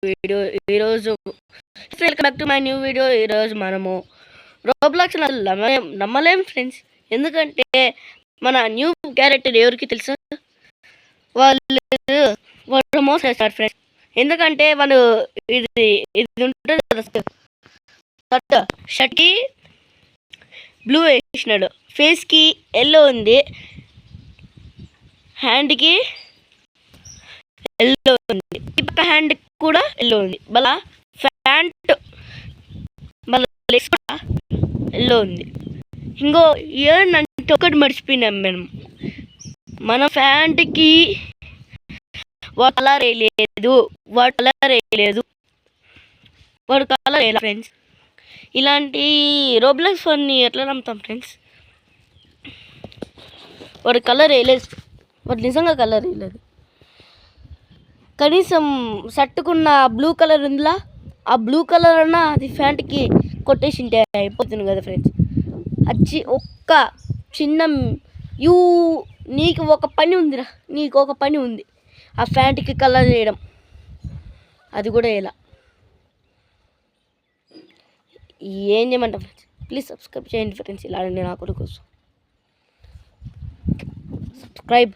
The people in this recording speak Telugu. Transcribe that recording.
వీడియో ఈరోజు. Welcome back to my new video. ఈరోజు మనము రోబ్లాక్స్ నమ్మలేం ఫ్రెండ్స్, ఎందుకంటే మన న్యూ క్యారెక్టర్ ఎవరికి తెలుసా, వాళ్ళు మోసం చేస్తారు ఫ్రెండ్స్. ఎందుకంటే వాళ్ళు ఇది ఉంటుంది కదా, షర్ట్కి బ్లూ వేసినాడు, ఫేస్కి ఎల్లో ఉంది, హ్యాండ్కి ఎల్లో ఉంది, ఈ పక్క హ్యాండ్ కూడా ఎల్లో ఉంది, మళ్ళా ప్యాంట్ మళ్ళీ లెగ్స్ కూడా ఎల్లో ఉంది. ఇంకో ఏంటంటే ఒకటి మర్చిపోయినాం మనం, మన ప్యాంట్కి వాడు కలర్ వేయలేదు, వాడు కలర్ వేయలేదు ఫ్రెండ్స్. ఇలాంటి రోబ్లాక్స్ వాడిని ఎట్లా నమ్ముతాం ఫ్రెండ్స్? వాడు కలర్ వేయలేదు, వాడు నిజంగా కలర్ వేయలేదు. కనీసం షర్టుకున్న బ్లూ కలర్ ఉందిలా, ఆ బ్లూ కలర్ అన్నా అది ప్యాంట్కి కొట్టేసింటే అయిపోతుంది కదా ఫ్రెండ్స్. వచ్చి ఒక్క చిన్న నీకు ఒక పని ఉందిరా, నీకు ఒక పని ఉంది, ఆ ప్యాంట్కి కలర్ చేయడం, అది కూడా ఎలా ఏం చేయమంటాం ఫ్రెండ్స్? ప్లీజ్ సబ్స్క్రైబ్ చేయండి ఫ్రెండ్స్, ఇలా నా కొడుకు కోసం సబ్స్క్రైబ్.